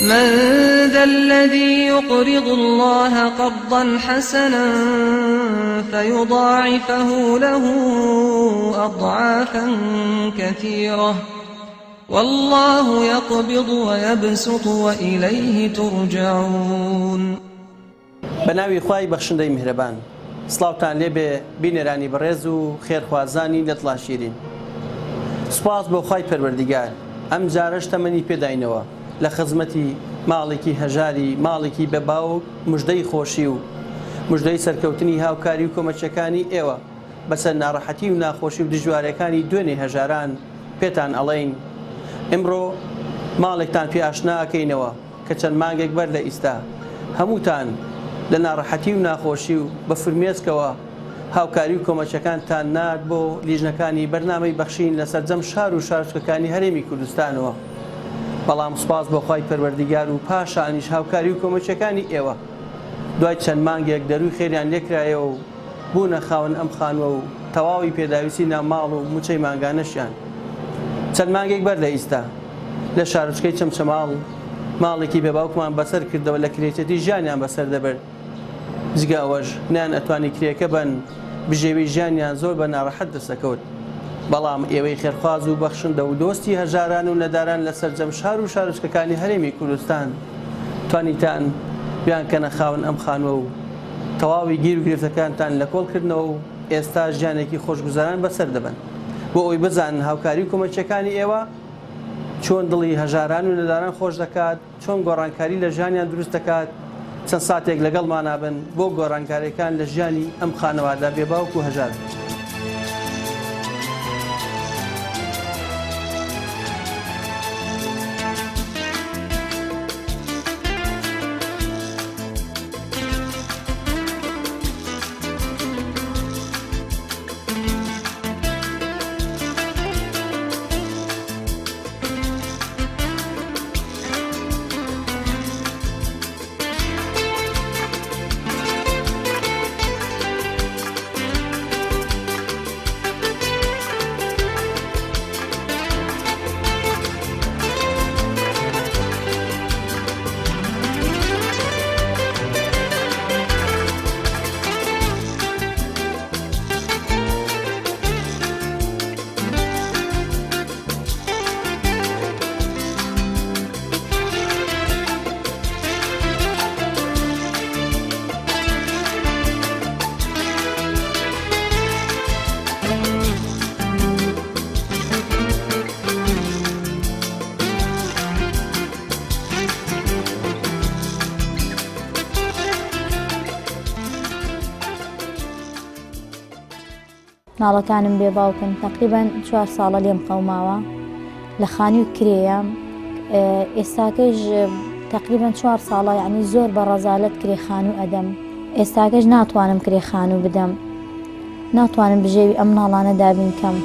من ذا الذي يقرض الله قرضا حسنا فيضاعفه له أضعافا كثيرة والله يقبض ويبسط وإليه ترجعون. بناوی خوای بەخشندەی میهرەبان، سڵاوتان لێبێ بینێرانی بەڕێز و خێرخوازانی لە دڵا شیرین. سوپاس بۆ خوای پەروەردیگار، ئەم جارەش تەمەنی پێداینەوە لە خزمەتی ماڵێکی هەژاری، ماڵێکی بە باوک، موژدەی خۆشی و موژدەی سەرکەوتنی هاوکاری و کۆمەچەکانی ئێوە بەسەر ناڕەحەتی و ناخۆشی و دژوارەکانی دوێنێ هەژاران پێتان ئەڵێین. ئەمڕۆ ماڵێکتان پێ ئاشناکەینەوە کە چەند مانگێک بەر لە ئیستا هەمووتان لە ناڕەحەتی و ناخۆشی و بە فرمێسکەوە هاوکاری و کۆمەچەکانتان نات بۆ لیژنەکانی بەرنامەی بەخشین لە سەرجەم شار و شارچکەکانی هەرێمی کوردستانەوە. بەڵام سوپاس بۆ خوای پەروەردیگار و پاشانیش هاوکاری و کۆمەچەکانی ئێوە دوای چەند مانگێک دەروی خێریان لێکرایەوە و بوونە خاوەن ئەم خانووە و تەواوی پێداویستی ناوماڵ و موچەی مانگانەشیان. چەند مانگێک بەر لە ئیستا لە شارچکەی چەمچەماڵ ماڵێکی بێ باوکمان بەسەر کردەوە لە کرێتەتی ژیانیان بەسەر دەبرد. جگە ئەوەش نیان ئەتوانی کرێکە بن بژێوی ژیانیان زۆر بە ناڕەحەت دەسەکەوت. بەڵام ئێوەی خێرخواز و بەخشندە و دۆستی هەژاران و نەداران لە سەرجەم شار و شارچکەکانی هەرێمی کوردستان توانیتان بیانکەنە خاوەن ئەم خانووە و تەواوی گیر و گرفتەکانتان لە کۆڵکردنەوە و ئێستا ژیانێکی خۆشگوزاران بەسەر دەبن بۆ ئەوی بزانن هاوکاری و کۆمەچەکانی ئێوە چۆن دڵی هەژاران و نەداران خۆش دەکات، چۆن گۆڕانکاری لە ژیانیان دروست دەکات. چەند ساتێک لەگەڵمان نابن بۆ گۆڕانکاریەکان لە ژیانی ئەم خانەوادا بێباوک و هەژار. ناڵەکانم بێ باوکن تقریبان 4 ساڵە لێم قەوماوە لە خانی و کرێیە. ئێستاکەش تقریبان 4 ساڵە یعنی زۆر بە ڕەزالەت کرێ خانوو ئەدەم. ئێستاکەش ناتوانم کرێ خانوو بدەم، ناتوانم بژێوی ئەم ناڵانە دابین کەم.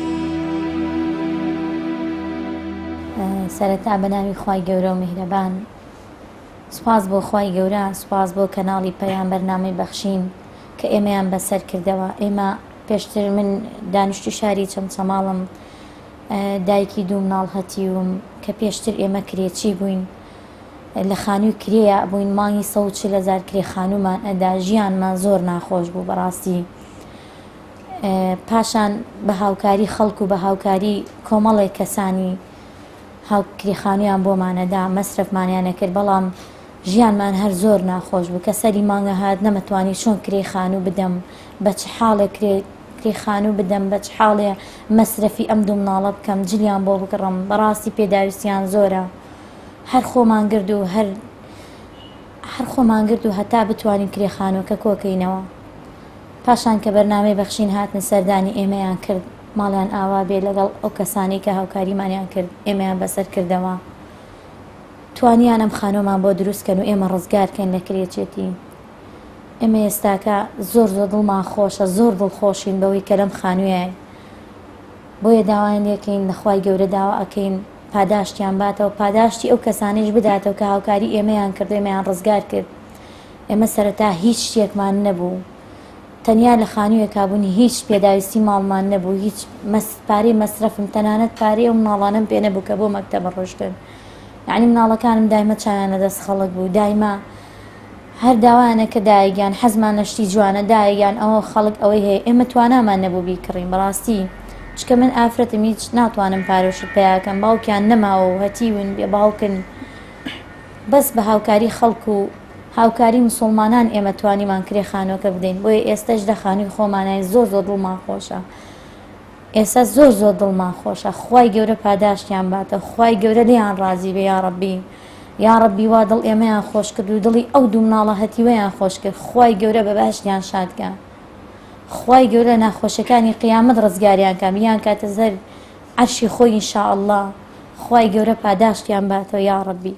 سەرەتا بەناوی خوای گەورە و میهرەبان، سوپاس بۆ خوای گەورە، سوپاس بۆ کەناڵی پەیام بەرنامەی بەخشین کە ئێمەیان بەسەر کردەوە. ئێمە پێشتر من دانیشتوی شاری چەمچەماڵم، دایکی 2 مناڵ هەتیوم کە پێشتر ئێمە کرێچی بووین، لە خانووی کرێە بووین، مانگی 140,000 کرێ خانوومان ئەدا، ژیانمان زۆر ناخۆش بوو بەڕاستی. پاشان بە هاوکاری خەڵک و بە هاوکاری کۆمەڵێک کەسانی کرێخانویان بۆمانەدا مەسرفمانیانە کرد، بەڵام ژیانمان هەر زۆر ناخۆش بوو کە سەری مانگە هات نەمەتوانی چۆن کرێ خانوو بدەم، بە چ حاڵێ کرێ خانوو بدەم، بە چ حاڵێ مەسرفی ئەم 2 مناڵە بکەم، جلیان بۆ بکڕم. بەڕاستی پێداویستیان زۆرە، هەر خۆمان گرد و هەتا بتوانین کرێ خانووکە کۆکەینەوە. پاشان کە بەرنامەی بەخشین هاتنە سەردانی ئێمەیان کرد، ماڵیان ئاوا بێ لەگەڵ ئەو کەسانی کە هاوکاریمانیان کرد ئێمەیان بەسەر کردەوە، توانیان ئەم خانۆمان بۆ دروستکەن و ئێمە ڕزگارکەین لە کرێچێتی. ئێمە ئێستاکە زۆر دڵمان خۆشە، زۆر دڵخۆشین بەوەی کە لەم خانوویە، بۆیە داوایان لێکەین لەخوای گەورە داوا ئەکەین پاداشتیان باتەوە، پاداشتی ئەو کەسانیش بداتەوە کە هاوکاری ئێمەیان کرد، ئێمەیان ڕزگار کرد. ئێمە سەرەتا هیچ شتێکمان نەبوو، تەنیا لە خانوویەکا بوونی، هیچ پێداویستی ماڵمان نەبوو، هیچ پارەی مەسرفم تەنانەت پارەی ئەو مناڵانەم پێ نەبوو کە بۆ مەکتەبە ڕۆشتن. یعنی مناڵەکانم دایمە چاویان لەدەست خەڵک بوو، دایما هەر داوایانە کە دایگیان حەزمان لە شتی جوانە دایگیان ئەوە خەڵک ئەوەی هەیە ئێمە توانامان نەبوو بیکڕین. بەڕاستی چکە من ئافرەتم هیچ ناتوانم پارۆشت پێیاکەم، باوکیان نەماوە و هەتیون بێ باوکن، بەس بە هاوکاری خەڵک و هاوکاری مسلمانان ئێمە توانیمان کرێ خانووەکە بدەین. بۆیە ئێستش لە خانووی خۆمانای زۆر دڵمان خۆشە، ئێستا زۆر دڵمان خۆشە. خوای گەورە پاداشتیان باتە، خوای گەورە لێیان ڕازی بێ. یا ڕەبی یا ڕەبی وا دڵ ئێمەیان خۆش کرد و دڵی ئەو دوو مناڵە هەتیوەیان خۆش کرد. خوای گەورە بە باشتیان شادکە، خوای گەورە ناخۆشەکانی قیامەت ڕزگاریان کە میان کاتە زەر عەرشی خۆی ئینشاءالله. خوای گەورە پاداشتیان باتەوە یا ڕەبی.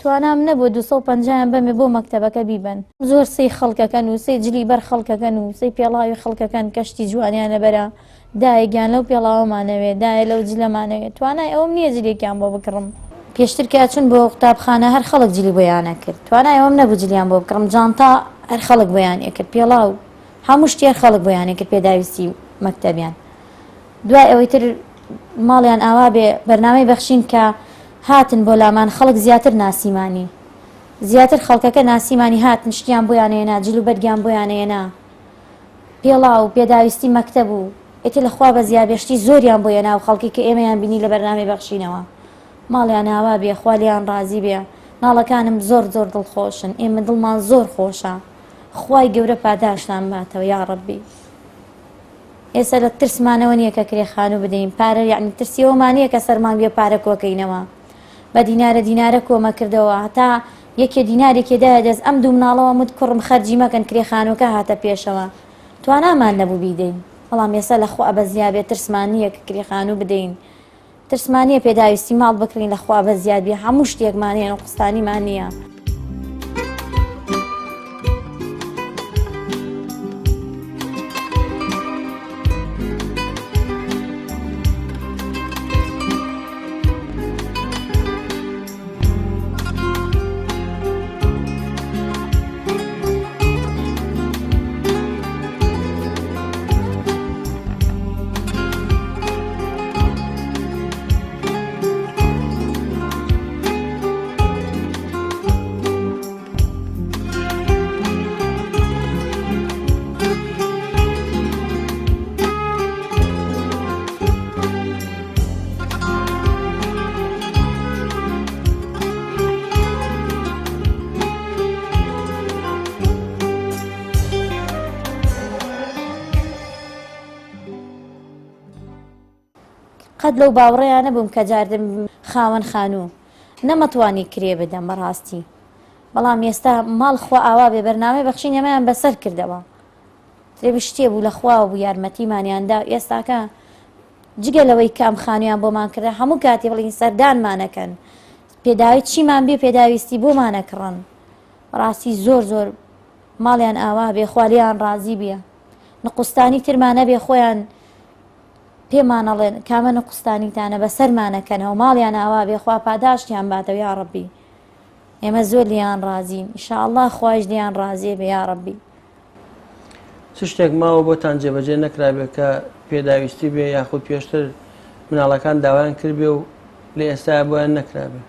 توانام نەبوو 250 بەمێ بۆ مەکتەبەکە بیبن. زۆر سی خەڵکەکەن و سی جلی بەر خەڵکەکەن و سی پێڵاوی خەڵکەکەن کەشتی جوانیانە بەرە دایگیان لەو پێڵاومانەوێت دای لەو جلەمانەوێت. توانای ئەوم نییە جلێکیان بۆ بکڕم. پێشتر کە چون بۆ قوتابخانە هەر خەڵک جلی بۆیانە کرد، توانای ئەوم نەبوو جلیان بۆ بکڕم. جانتا هەر خەڵک بۆیانێ کرد، پێڵاو هەموو شتی هەر خەڵک بۆیانێ کرد پێداویستی مەکتەبیان. دوای ئەوەی تر ماڵیان ئاوا بێ بەرنامەی بەخشین کە هاتن بۆ لامان خەڵک زیاتر ناسیمانی، زیاتر خەڵکەکە ناسیمانی هاتن شتیان بۆیانێنا، جل و بەرگیان بۆیانێنا، پێڵاو پێداویستی مەکتەب و ئێتر لەخوا بە زیابێشتی زۆریان بۆیەنا و خەڵکی کە ئێمەیان بینی لە بەرنامەی بەخشینەوە. ماڵیان ئاوا بێ، خوالیان ڕازی بێ. ناڵەکانم زۆر دڵخۆشن، ئێمە دڵمان زۆر خۆشە. خوای گەورە پاداشتان باتەوە یا ڕەبی. ئێستا لە ترسمانەوە نییە کە کرێ خانوو بدەین، پارە یعنی ترسیەوەمانەیە کە سەرمان بێ پارە کۆکەینەوە. بە دینارە کۆمە کردەوە هەتا یەکێ دینارێکی دایە دەست ئەم دوو مناڵەوە مت کوڕم خەرجی مەکەن کرێ خانووەکە هاتە پێشەوە. توانامان نەبوو بیدەین، بەڵام ئێستا لەخوا بەزیاد بێ ترسمانیە کە کرێ خانوو بدەین، ترسمانیە پێداویستی ماڵ بکڕین لەخوا بەزیاد بێ. هەموو شتێکمانەیە نوقستانیمان نییە. قەت لەو باوەڕێیان نەبووم کە جاردم خاوەن خانوو نەمەتوانی کرێ بدەم بەڕاستی. بەڵام ئێستا ماڵ خوا ئاوا بێ بەرنامەی بەخشین ئەمەیان بەسەر کردەوە. ترێ شتێ بوو لە خواوە بوو یارمەتیمانیاندا. ئێستاکە جگەلەوەی کام خانویان بۆمان کردە هەموو کاتی بڵین سەردانمانەکەن، پێداوی چیمان بێ پێداویستی بۆمانە کڕن. بەڕاستی زۆر ماڵیان ئاوا بێ، خوالیان ڕازی بێ. نقوستانی ترمانە بێ خۆیان پێمانەڵێن کامە نقوستانیتانە بەسەرمانەکەنەوە، ماڵیان ئاوا بێ، خوا پاداشتیان باتەوە یا ڕەبی. ئێمە زۆر لیان ڕازین، ئینشاءالله خوایش لیان ڕازیە بێ یا ڕەبی. چ شتێک ماوە بۆتان جێبەجێ نەکرابێ کە پێداویستی بێ یاخود پێشتر مناڵەکان داوایان کردبێ و لە ئێستا بۆیان نەکرابێ؟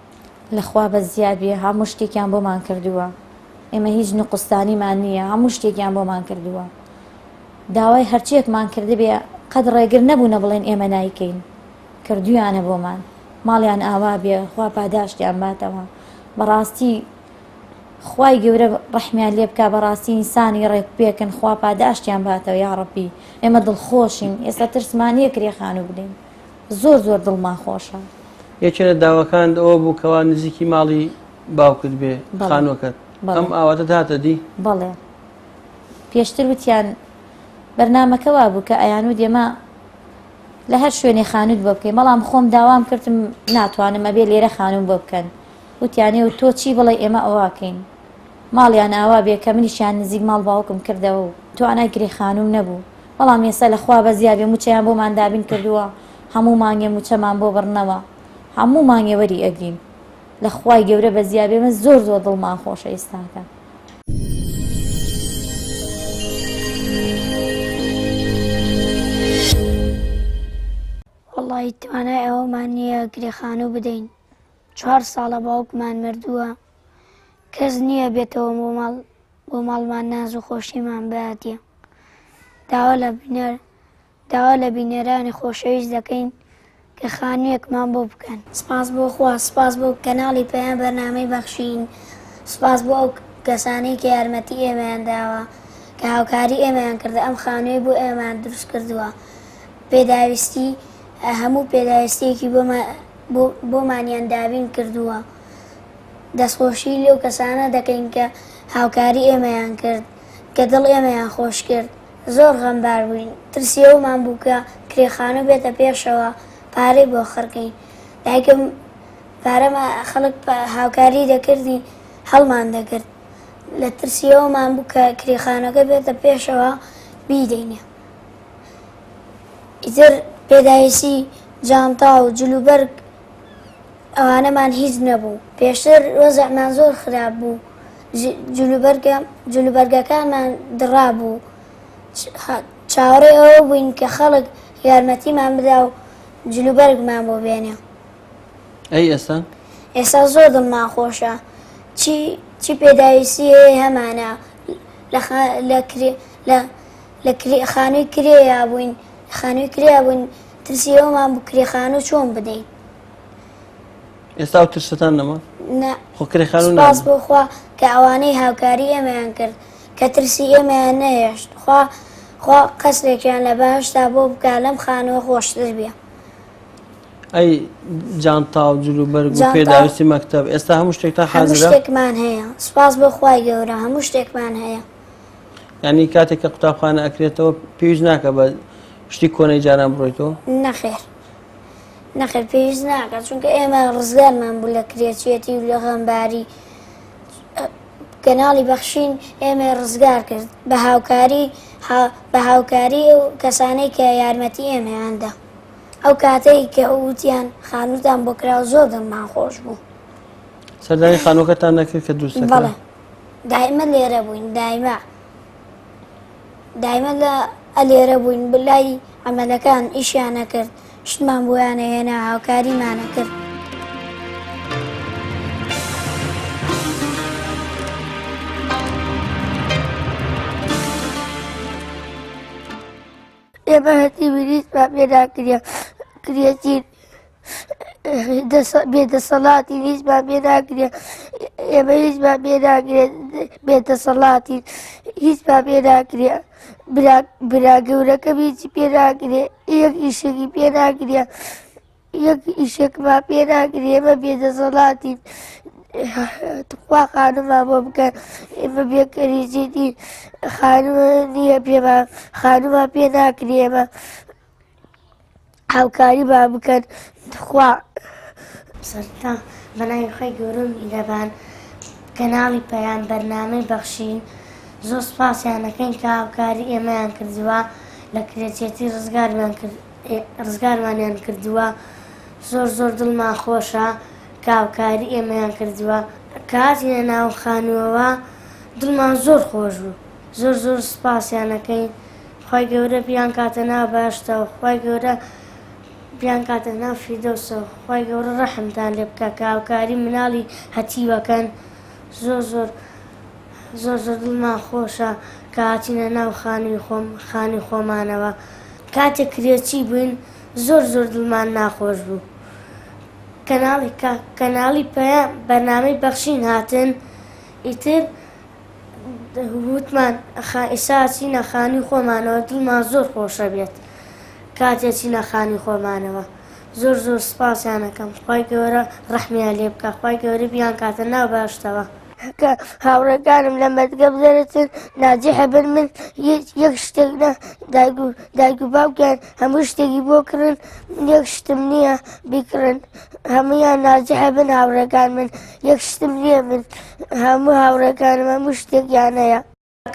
لەخوا بە زیاد بێ هەموو شتێکیان بۆمان کردووە. ئێمە هیچ نقوستانیمان نییە، هەموو شتێکیان بۆمان کردووە. داوای هەرچیەکمان کردبێ قەت ڕێگر نەبوونە بڵێن ئێمە نایکەین، کردویانە بۆمان. ماڵیان ئاوا بێ، خوا پاداشتیان باتەوە. بەڕاستی خوای گەورە ڕەحمیان لێ بکا، بەڕاستی ئینسانی ڕێک پێکن، خوا پاداشتیان باتەوە یا ڕەبی. ئێمە دڵخۆشین، ئێستا ترسمانیە کرێ خانوو بدەین، زۆر دڵمان خۆشە. یەکێ لە داواکان ئەوە بوو کەوا نزیکی ماڵی باوکت بێ خانووەکەت، ئەم ئاواتە هاتە دی؟ بەڵێ پێشتر وتیان بەرنامەکە وا بوو کە ئەیانوت ئێمە لە هەر شوێنێ خانووت بۆ بکەین، بەڵام خۆم داوام کردم ناتوانم ئەبێ لێرە خانووم بۆ بکەن. وتیانێ و تۆ چی بڵێ ئێمە ئەوواکەین. ماڵیان ئاوا بێ کە منیشیان نزیک ماڵ باوکم کردەوە و توانای کرێ خانووم نەبوو. بەڵام ئێستا لەخوا بە زیابێ موچەیان بۆمان دابین کردووە، هەموو مانگێ موچەمان بۆ بڕنەوە، هەموو مانگێ وەری ئەگرین. لە خوای گەورە بە زیابێ من زۆر دڵمان خۆشە ئێستاکە. وڵی توانای ئەوەمان نییە گرێخانوو بدەین 4 ساڵە باوکمان مردووە کەس نییە بێتەوە بۆ ماڵمان ناز و خۆشیمان باتیە داوا لە بینێرانی خۆشەویست دەکەین کە خانوویەکمان بۆ بکەن. سپاس بۆ خوا، سپاس بۆ کەناڵی پەیام بەرنامەی بەخشین، سپاس بۆ ئەو کەسانەی کە یارمەتی ئێمەیان داوە کە هاوکاری ئێمەیان کردە ئەم خانووی بۆ ئێمەیان دروست کردووە. پێداویستی هەموو پێداویستیەکی بۆمانیان دابین کردووە. دەستخۆشی لەو کەسانە دەکەین کە هاوکاری ئێمەیان کرد کە دڵ ئێمەیان خۆش کرد. زۆر غەمبار بووین، ترسی ئەومان بوو کە کرێخانە بێتە پێشەوە پارەی بۆ خەرکەین. دایکم پارەمە خەڵک هاوکاری دەکردی هەڵمان دەکرد لە ترسی ئەومان بوو کە کرێخانەکە بێتە پێشەوە بیدەینێ. ئیتر پێداویستی جانتا و جلوبەرگ ئەوانەمان هیچ نەبوو. پێشتر وەزعمان زۆر خراپ بوو، جلوبەرگەکانمان دڕابوو. چاوەڕێ ئەوە بووین کە خەڵک یارمەتیمان بدا و جلوبەرگمان بۆ بێنێ. ئەی ئێستا زۆر دڵمان خۆشە، چی پێداویستی هەیە هەمانە. لە خانووی کرێیا بووین ترسی ئەومان بوو کرێخانوو چۆن بدەین. ئێستا و ترستان نەما؟ سپاس بۆ خوا کە ئەوانەی هاوکاری ئێمەیان کرد کە ترسی ئێمەیان نەهێشت. خوا قەسرێکیان لە باشدا بۆ بکە لەم خانووە خۆشتر بێ. ئەی جانتا و جلوبەرگ و پێداویستی مەکتەب ئێستا هەموو شتێکتان حاضرە؟ هەموو شتێکمان هەیە، سپاس بۆ خوای گەورە، هەموو شتێکمان هەیە. یعنی کاتێک کە قوتابخانە ئەکرێتەوە پێویست ناکە بە شتی کۆنەی جاران بڕۆیتەوە؟ نەخێر پێویست ناکە، چونکە ئێمە ڕزگارمان بوو لە کرێچێتی و لە غەمباری. کەناڵی بەخشین ئێمە ڕزگار کرد بە هاوکاری و کەسانەی کە یارمەتی ئێمەیاندا. ئەو کاتەی کە وتیان خانووتان بۆ کراوە زۆر دڵمان خۆش بوو. سەردانی خانووەکەتان نەکرد کە دروستەکە؟ بەڵێ، دایمە لێرە بووین، دایمە لێرە بووین، بلای ئەمەلەکان ئیشیان نەکرد، شتمان بۆیانە هێنا، هاوکاریمانە کرد. ئێمە هەتی ویلیسمان پێدا کرێتی بێدەسەڵاتی هیچمان پێناکرێ، ئێمە هیچمان پێناکرێت بێدەسەڵاتی هیچمان پێناکرێ، برا گەورەکەم هیچی پێناکرێ، یەک ئیشێکی پێناکرێ، یەک ئیشێکمان پێناکرێ، ئێمە بێدەسەڵاتی. خوا خانوومان بۆ بکەن، ئێمە بێکەریجێتی خانووە نییە پێمان، خانوومان پێ ناکرێ، ئێمە هاوکاری با بکەن. خوا سەرتا بەناوی خۆی گەورە و میهرەبان کەناڵی پەیام بەرنامەی بەخشین زۆر سوپاسیانەکەین کە هاوکاری ئێمەیان کردووە، لە کرێچێتی ڕزگارمانیان کردووە. زۆر دڵمان خۆشە کە هاوکاری ئێمەیان کردووە. کە هاتینە ناو خانووەوە دڵمان زۆر خۆش بوو، زۆر سوپاسیانەکەین. خۆی گەورە بیان کاتە ناو باشتەوە، خۆی گەورە بیان کاتە ناو فیردەوسەوە، خۆی گەورە ڕەحمتان لێ بکە کە هاوکاری مناڵی هەتیوەکەن. زۆر دڵمان خۆشە کە هاتینە ناو خانی خۆمانەوە. کاتێک کرێچی بووین زۆر دڵمان ناخۆش بوو. کەناڵی پەیام بەرنامەی بەخشین هاتن، ئیتر وتمان ئێستا چینە خانی خۆمانەوە، دڵمان زۆر خۆشە بێت کاتێک چینە خانی خۆمانەوە. زۆر سوپاسیانەکەم، خۆی گەورە ڕەحمیان لێ بکە، خۆی گەورە بیان کاتە ناو باشتەوە. کە هاوڕێکانم لە مەدگەم دەرەچن ناجیحە بن، من یەک شتێک دایک و باوکیان هەموو شتێکی بۆ کردن، من یەک شتم نییە بیکڕن، هەمویان ناجیحە بن هاوڕێکان، من یەک شتم نییە، من هەموو هاوڕێکانم هەموو شتێکیان هەیە.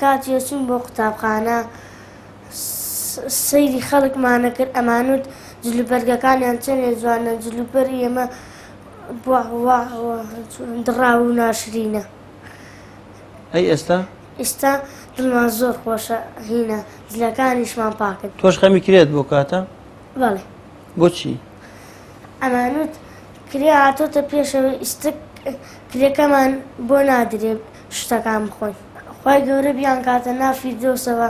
کاتی چوون بۆ قوتابخانە سەیری خەڵکمانە کرد، ئەمانوت جلوبەرگەکانیان چەندێ جوانە، جلوبەری ئێمە دڕاو و ناشرینە. ئەی ئێستا دڵمان زۆر خۆشە، هینە جلەکانیشمان پاکن. تۆش خەمی کرێت بۆ کاتە؟ بەڵێ. بۆچی؟ ئەمانوت کرێ هاتۆتە پێشەوە ئیستک کرێکەمان بۆ نادرێت شتەکان بخۆین. خی گەورە بیان کاتە نافی دۆسەوە،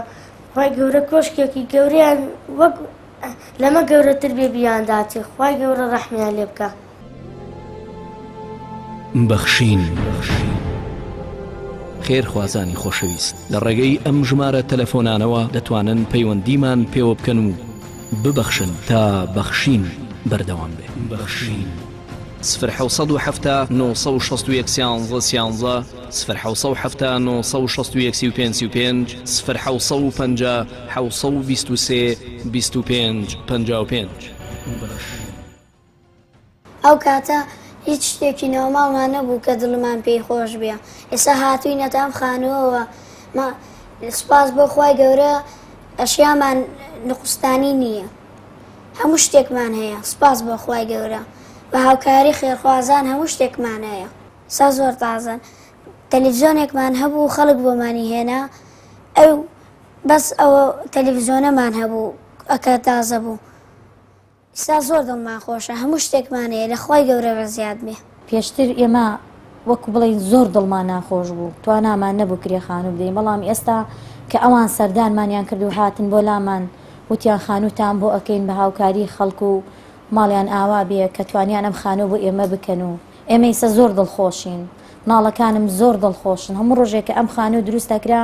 خی گەورە کۆشکێکی گەوریان وەک لەمە گەورەتر بێ بیانداتێ، خی گەورە ڕەحمیان لێ بکە. بەخشین خێرخوازانی خۆشەویست لە ڕێگەی ئەم ژمارە تەلەفۆنانەوە دەتوانن پەیوەندیمان پێوە بکەن و ببەخشن تا بەخشین بەردەوام بێ. بەخشین 1970 961 13 1970 961 1950 723 25 55. ئەو کاتە هیچ شتێکی نەوەماڵمان نەبوو کە دڵمان پێی خۆش بێ. ئێستا هاتووینەتە ئەم خانووەوە سوپاس بۆ خی گەورە ئەشیامان نقستانی نییە، هەموو شتێکمان هەیە. سوپاس بۆ خی گەورە بە هاوکاری خێرخوازان هەموو شتێکمان هەیە. سا زۆر تازن تەلەڤیزۆنێکمان هەبوو خەڵک بۆمانی هێنا، ئەو بەس ئەوە تەلەڤیزۆنەمان هەبوو ئەکە تازە بوو. ئستا زۆر دڵمان خۆشە، هەموو شتێکمان هەیە لە خی گەورە بە زیاد بێ. پێشتر ئێمە وەکو بڵین زۆر دڵمان ناخۆش بوو، توانامان نەبوو کرێخانوو بدەین، بەڵام ئێستا کە ئەوان سەردانمانیان کرد و هاتن بۆ لامان وتیان خانووتان بۆ ئەەکەین بە هاوکاری خەڵکو و ماڵیان ئاوا بێ کە توانیان ئەم خانوو بۆ ئێمە بکەن و ئێمە ئێستا زۆر دڵخۆشین. ناڵەکانم زۆر دڵخۆشن. هەموو ڕۆژێک کە ئەم خانوو دروستەکرا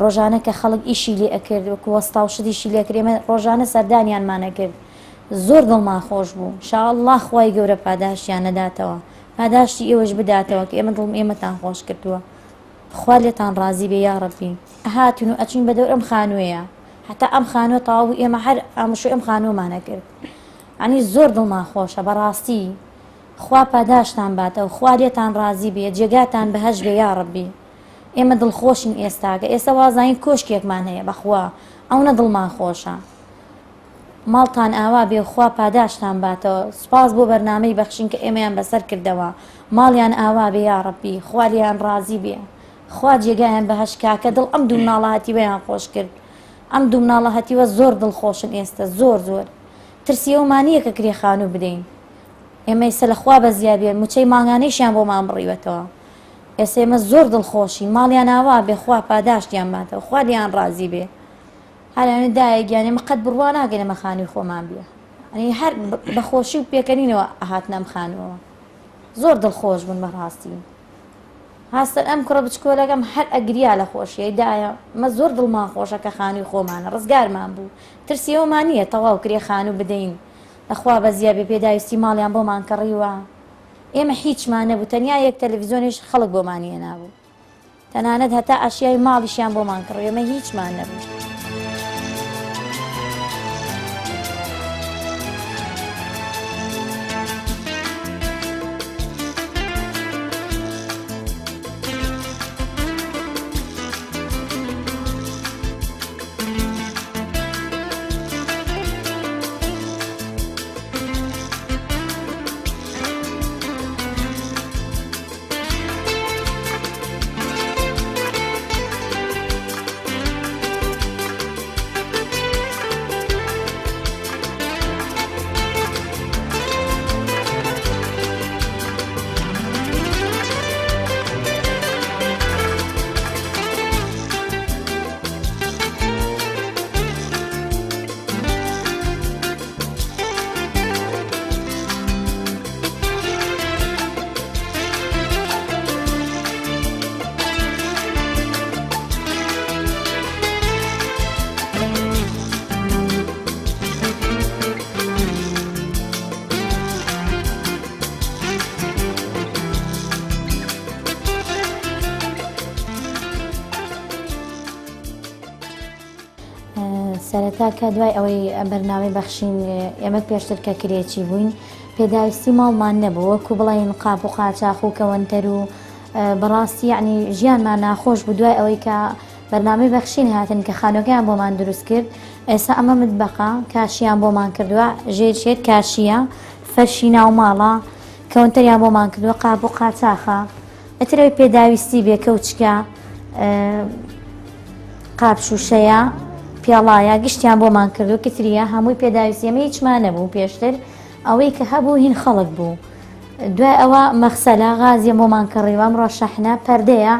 ڕۆژانە کە خەڵک ئیشی لێ ئەکرد وەکو وەستا و شتیشی لێکرێمە ڕۆژانە سەردانیانمانە کرد. زۆر دڵمان خۆش بوو. انشاءالله خوای گەورە پاداشیان نەداتەوە، پاداشتی ئێوەش بداتەوە کە ئێمە دڵم ئێمەتان خۆش کردووە. خوا لێتان ڕازی بێ یا ڕەبی. هاتون و ئەچین بە دەور ئەم خانووەیە، هەتا ئەم خانووە تەواو ئێمە هەر ئامشوی ئەم خانوومانە کرد. ئەنی زۆر دڵمان خۆشە بەڕاستی. خوا پاداشتان باتەوە، خوا لێتان ڕازی بێ، جێگاتان بەهەش بێ یا ڕەبی. ئێمە دڵخۆشین ئێستاکە ئێستا وازین کۆشکێکمان هەیە بەخوا ئەوە دڵمان خۆشە. ماڵتان ئاوا بێ، خوا پاداشتان باتەوە. سوپاس بۆ بەرنامەی بەخشین کە ئێمەیان بەسەر کردەوە. ماڵیان ئاوا بێ یا ڕەبی، خوا لێیان ڕازی بێ، خوا جێگایان بەهەش کاکە دڵ ئەم دوو مناڵەهەتیوەیان خۆش کرد. ئەم دوو مناڵەهەتیوە زۆر دڵخۆشن ئێستا زۆر زۆر. ترسیەومانیە کە کرێخانوو بدەین. ئێمە ئێستا لەخوا بەزیاد بێن موچەی ماڵانەیشیان بۆمان بڕیوەتەوە. ئێستا ئێمە زۆر دڵخۆشین، ماڵیان ئاوا بێ، خوا پاداشتیان باتەوە، خوا لێیان ڕازی بێ. هەرانە دایەگیان ئێمە قەت بڕوا ناگەین ئەمە خانووی خۆمان بێ. ئەنی هەر بەخۆشی و پێکەنینەوە ئەهاتنە ئەم خانووەوە. زۆر دڵخۆش بوون بەڕاستی. هاستن ئەم کوڕە بچکۆلەکەم هەر ئەگریا لە خۆشیەی دایە مە زۆر دڵمان خۆشە کە خانووی خۆمانە ڕزگارمان بوو. ترسیەوەمان نییە تەواو کرێخانوو بدەین. لەخوا بەزیاد بێ پێداویستی ماڵیان بۆمان کڕیوە. ئێمە هیچمان نەبوو، تەنیا یەک تەلەڤیزۆنیش خەڵک بۆمانی هێنابوو. تەنانەت هەتا ئاشیای ماڵیشیان بۆمان کڕی، ئێمە هیچمان نەبوو. سەرەتا کە دوای ئەوەی بەرنامەی بەخشین ئێمە پێشتر کە کرێکی بووین پێداویستی ماڵمان نەبوو، وەکو بڵین قاپ و قاچاق و کەوەنتەر و بەڕاستی یعنی ژیانمان ناخۆش بوو. دوای ئەوەی کە بەرنامەی بەخشین هاتن کە خانووەکەیان بۆمان دروست کرد، ئێستا ئەمە متبەقە کاشیان بۆمان کردووە، ژێرشێت کاشیە، فەرشی ناو ماڵە، کەوەنتەریان بۆمان کردووە، قاپ و قاچاقە. ئەترەوەی پێداویستی بێ کەوچکە، قاپ شوشەیە، پیاڵایە، گشتیان بۆمان کردو کتریە، هەمووی پێداویستی ئەمە هیچمان نەبوو پێشتر. ئەوەی کە هەبوو هین خەڵک بوو دوای ئەوە مەخسەلە غازیە بۆمان کڕیوە ئەمڕۆ شەحنە پەردەیە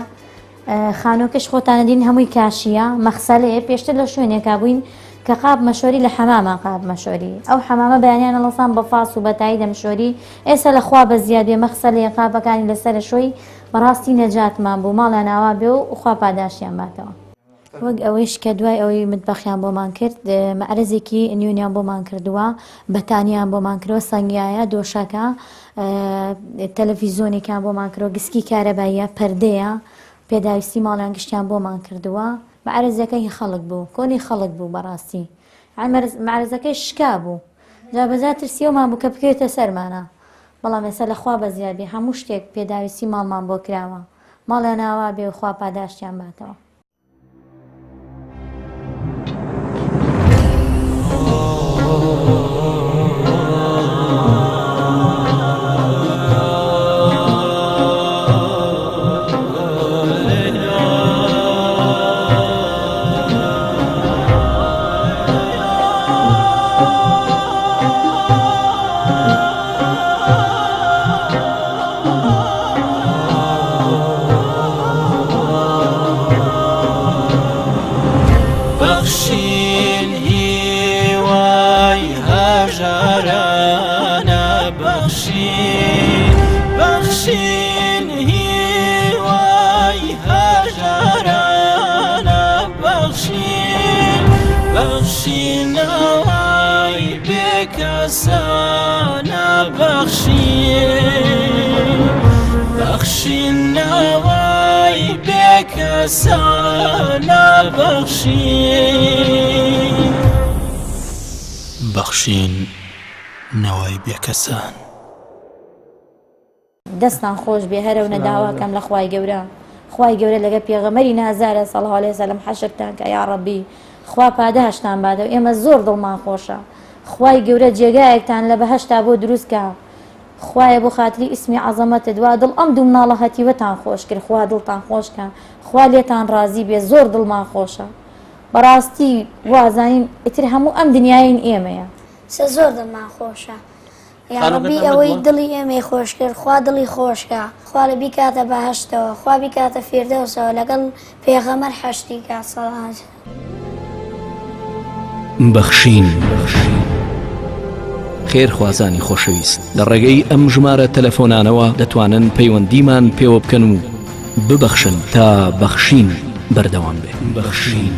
خانۆکەش خۆتانە دین هەمووی کاشیە مەخسەلەیە پێشتر لە شوێنێکا بووین کە قاب مەشۆری لە حەمامە قاب مەشۆری ئەو حەمامە بەیانیانە لەسان بە فاس و بەتایی دەمشۆری ئێستا لەخوا بە زیادێ مەخسەلەیە قابەکانی لەسەر شۆی بەڕاستی نەجاتمان بوو ماڵیان ناوا بێ و خوا پاداشیان باتەوە وەک ئەوەیش کە دوای ئەوەی متبەخیان بۆمان کرد مەعرەزێکی نیونیان بۆمان کردووە بەتانیان بۆمان کردوە سەنگایە دۆشەکە تەلەڤیزۆنێکیان بۆمان کردوە گسکی کارەباییە پەردەیە پێداویستی ماڵیان گشتیان بۆمان کردووە مەعرەزەکەی خەڵک بوو کۆنی خەڵک بوو بەڕاستی مەعرەزەکەی شکا بوو جابەجا ترسیەوەمان بوو کە بکەوێتە سەرمانە بەڵام ئێستا لەخوا بەزیادی هەموو شتێک پێداویستی ماڵمان بۆ کراوە ماڵیان ناوا بێ و خوا پاداشتیان باتەوە بەخشین نەوای بێکەسان دەستان خۆش بێ هەرە و نەداواکەم لە خوای گەورە خوای گەورە لەگە پێغەمەری نازارە سەڵڵاهو عەلەیهی وسەلەم حەشرتان کە یا ڕەبی خوا پاداشتان بادە و ئێمە زۆر دڵمان خۆشە خوای گەورە جێگایەکتان لە بەهەشتا بۆ دروستکە خوایە بۆ خاتری ئیسمی عەزەمەتت وا دڵ ئەم دوو مناڵە هەتیوەتان خۆش کرد خوا دڵتان خۆشکە خوا لێتان ڕازی بێ زۆر دڵمان خۆشە بەڕاستی وازانین ئیتر هەموو ئەم دنیاین ئێمەیە زۆر دڵمان خۆشە یا ڕەبی ئەوەی دڵی ئێمەی خۆش کرد خوا دڵی خۆشکە خوا لە بیکاتە بەهەشتەوە خوا بیکاتە فیردەوسەوە لەگەڵ پێغەمبەر حەشتی کات سەڵات بەخشین خێرخوازانی خۆشەویست لە ڕێگەی ئەم ژمارە تەلەفۆنانەوە دەتوانن پەیوەندیمان پێوە بکەن و ببەخشن تا بەخشین بەردەوام بێ بەخشین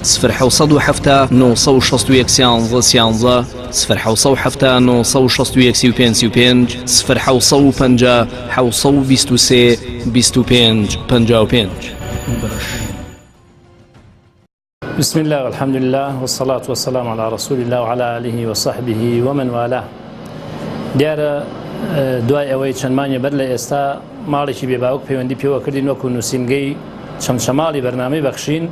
0 960 11 0 965 0 723 25 55 بسم الله والحمد لله والصلاة والسلام على رسول الله وعلى آله وصحبه ومن والاه دیارە دوای ئەوەی چەندمانیە بەر لە ئێستا ماڵێکی بێباوک پەیوەندی پێوە کردین وەکو نووسینگەی چەمچەماڵی بەرنامەی بەخشین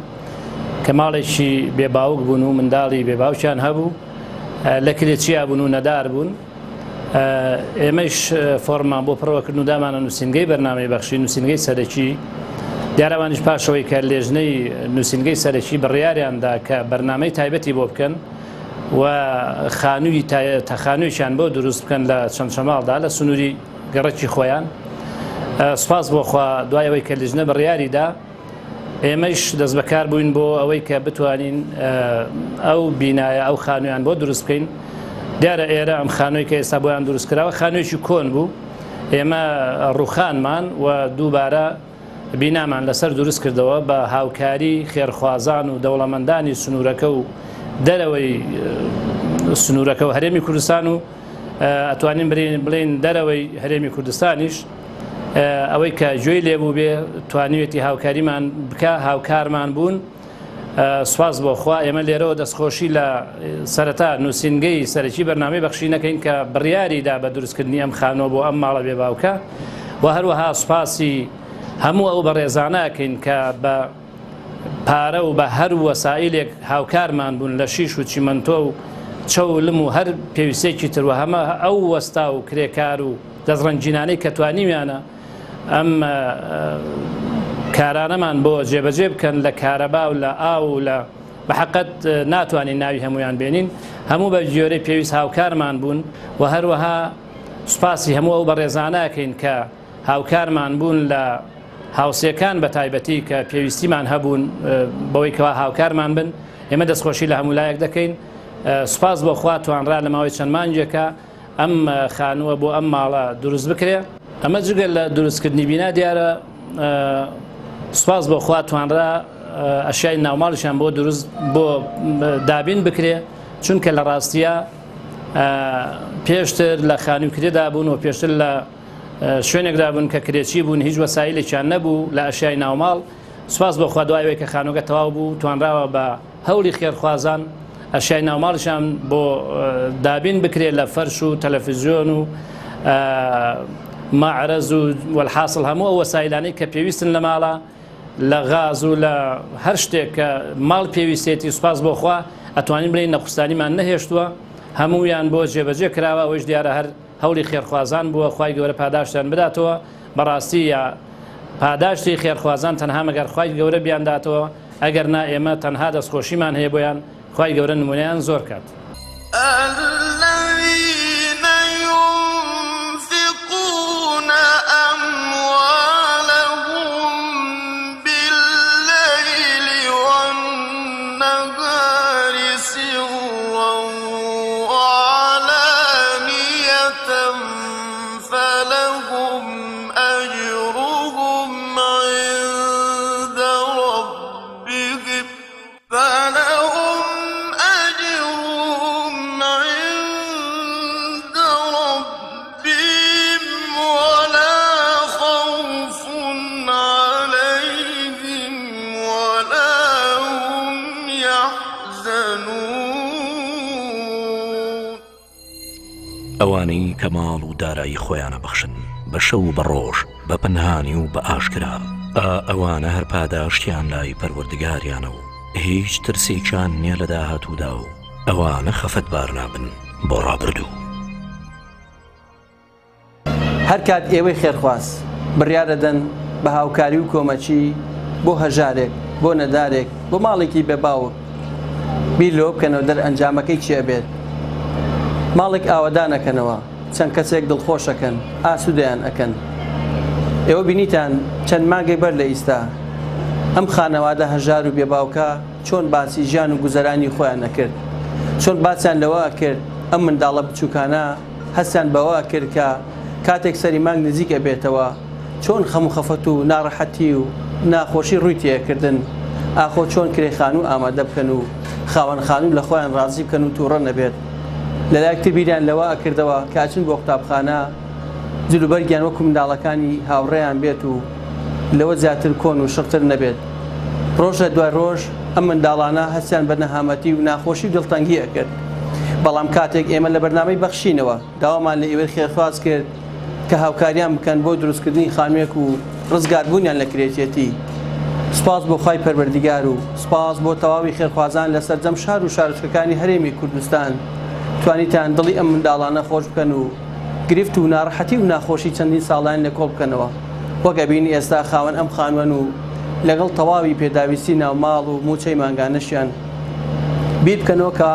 کە ماڵێکی بێباوک بوون و منداڵی بێباوکیان هەبوو لە کرێچیا بوون و نەدار بوون ئێمەش فۆرمان بۆ پڕەوەکردن و دامانە نووسینگەی بەرنامەی بەخشین نووسینگەی سەرەکی دیارەوانیش پاشەوەی کە لێژنەی نووسینگەی سەرەکی بڕیاریاندا کە بەرنامەی تایبەتی بۆ بکەن و خانوویشیان بۆ دروست بکەن لە چەمچەماڵدا لە سنووری گەڕەکی خۆیان سپاس بۆخوا دوایەوەی کە لێژنە بڕیاریدا ئێمەش دەست بەکار بووین بۆ ئەوەی کە بتوانین ئەو بینایە ئەو خانوویان بۆ دروست بکەین دیارە ئێرە ئەم خانووی کە ئێستا بۆیان دروست کراوە خانوویەکی کۆن بوو ئێمە ڕووخانمان و دووبارە بینامان لەسەر دروست کردەوە بە هاوکاری خێرخوازان و دەوڵەمەندانی سنوورەکە و دەرەوەی سنوورەکە و هەرێمی کوردستان و ئەتوانین بڵێن دەرەوەی هەرێمی کوردستانیش ئەوەی کە گوێی لێبوو بێ توانیوێتی هاوکاریمان بکە هاوکارمان بوون سواز بۆ خوا ئێمە لێرەوە دەستخۆشی لە سەرەتا نووسینگەی سەرەکی بەرنامەی بەخشینەکەین کە بڕیاریدا بە دروستکردنی ئەم خانۆ بۆ ئەم ماڵە بێباوکە و هەروەها سوپاسی هەموو ئەو بەڕێزانەکەین کە بە پارە و بە هەر وەسائلێک هاوکارمان بوون لە شیش و چیمەنتۆ و چەولم و هەر پێویستێکی تروە هەمە ئەو وەستا و کرێکار و دەستڕەنجینانەی کە توانیویانە ئەم کارانەمان بۆ جێبەجێ بکەن لە کارەبا و لە ئاو و لە بەحەقەت ناتوانین ناوی هەمویان بێنین هەموو بە جۆرەی پێویست هاوکارمان بوون و هەروەها سوپاسی هەموو ئەو بەڕێزانەکەین کە هاوکارمان بوون لە هاوسێکان بە تایبەتی کە پێویستیمان هەبوون بەوەی کەوا هاوکارمان بن ئێمە دەستخۆشی لە هەموو لایەک دەکەین سوپاس بۆ خوا توانرا لە ماوەی چەند مانجێکە ئەم خانووە بۆ ئەم ماڵە دروست بکرێ ئەمە جگە لە دروستکردنی بینا دیارە سوپاس بۆ خوا توانرا ئەشیای ناوماڵیشان بۆ دروست بۆ دابین بکرێ چونکە لە ڕاستیە پێشتر لە خانوویکرێدا بوون و پێشتر لە شوێنێکدا بوون کە کرێکی بوون هیچ وەسایلێکیان نەبوو لە ئەشیای ناوماڵ سوپاس بۆ خوا دوایەوەی کە خانووەکە تەواو بوو توانراوە بە هەوڵی خێرخوازان ئەشیای ناوماڵیشان بۆ دابین بکرێت لە فەرش و تەلەڤیزیۆن و ماعرەز و وەلحاصل هەموو ئەو وەسایلانەی کە پێویستن لە ماڵە لە غاز و لە هەر شتێک کە ماڵ پێویستێتی سوپاس بۆ خوا ئەتوانین بڵێن نەخستانیمان نەهێشتووە هەموویان بۆ جێبەجێ کراوە ئەوەش دیارە هەر هەوڵی خێرخوازان بووە خوای گەورە پاداشتیان بداتەوە بەڕاستی یا پاداشتی خێرخوازان تەنها مەگەر خوای گەورە بیانداتەوە ئەگەر نا ئێمە تەنها دەستخۆشیمان هەیە بۆیان خوای گەورە نمونەیان زۆر کات. ئەوانەی کە ماڵ و دارایی خۆیانە بەخشن بە شەو و بە ڕۆژ بە پەنهانی و بە ئاشکرا ئەوانە هەر پاداشتیان لای پەروەردگاریانە و هیچ ترسێکیان نییە لە داهاتوودا و ئەوانە خەفەتبار نابن بۆ ڕابردوو. هەر کات ئێوەی خێرخواز بڕیارەدەن بە هاوکاری و کۆمەچی بۆ هەژارێک بۆ نەدارێک بۆ ماڵێکی بێ باوک بیر لەوە بکەنەوە دەرئەنجامەکەی چێ بێت ماڵێک ئاوەدانەکەنەوە چەند کەسێک دڵخۆشەکەن ئاسوودەیان ئەکەن ئێوە بینیتان چەند مانگەی بەر لە ئیستا ئەم خانەوادە هەژار و بێباوکە چۆن باسی ژیان و گوزەرانی خۆیان نەکرد چۆن باسییان لەوە کرد ئەم منداڵە بچووکانە هەستیان بەوە کرد کە کاتێک سەری مانگ نزیکە بێتەوە چۆن خەم و خەفەت و ناڕەحەتی و ناخۆشی ڕووی تێکردن ئاخۆ چۆن کرێخان و ئامادە بکەن و خاوەنخان و لە خۆیان ڕازی بکەن و تووڕە نەبێت لەلایەکتر بیریان لەوە ئەکردەوە کاچن بۆ قوتابخانە جلوبەرگیان وەکو منداڵەکانی هاوڕێیان بێت و لەوە زیاتر کۆن و شڕتر نەبێت ڕۆژ لە دوای ڕۆژ ئەم منداڵانە هەستیان بە نەهامەتی و ناخۆشی و دڵتەنگی ئەکرد بەڵام کاتێک ئێمە لە بەرنامەی بەخشینەوە داوامان لە ئێوەی خێرخواز کرد کە هاوکاریان بکەن بۆ دروستکردنی خانوویەک و ڕزگاربوونیان لە کرێتێتی سپاس بۆ خوای پەروەردیگار و سپاس بۆ تەواوی خێرخوازان لە سەرجەم شار و شارچکەکانی هەرێمی کوردستان توانیتان دڵی ئەم منداڵانە خۆش بکەن و گرفت و ناڕەحەتی و ناخۆشی چەندین ساڵان لە کۆڵ بکەنەوە وەکە بینی ئێستا خاوەن ئەم خانوەن و لەگەڵ تەواوی پێداویستی ناوماڵ و موچەی مانگانەشیان بیر بکەنەوە کە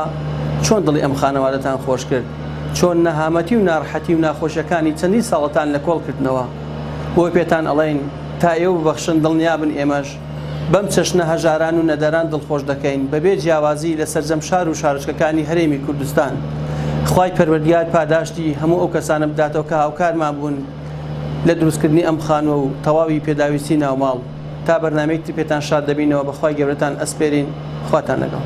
چۆن دڵی ئەم خانەوادەتان خۆش کرد چۆن نەهامەتی و ناڕەحەتی و ناخۆشیەکانی چەندین ساڵەتان لە کۆڵ کردنەوە بۆی پێتان ئەڵێن تا ئێوە ببەخشن دڵنیابن ئێمەش بەم چەشنە هەژاران و نەدەران دڵخۆش دەکەین بەبێ جیاوازی لە سەرجەم شار و شارچکەکانی هەرێمی کوردستان خوای پەروەردگار پاداشتی هەموو ئەو کەسانە بداتەوە کە هاوکارمان بوون لە دروستکردنی ئەم خانووە و تەواوی پێداویستی ناوماڵ تا بەرنامەیەکی پێتان شاد دەبینەوە بەخوای گەورەتان ئەسپێرین خواتان لەگەڵ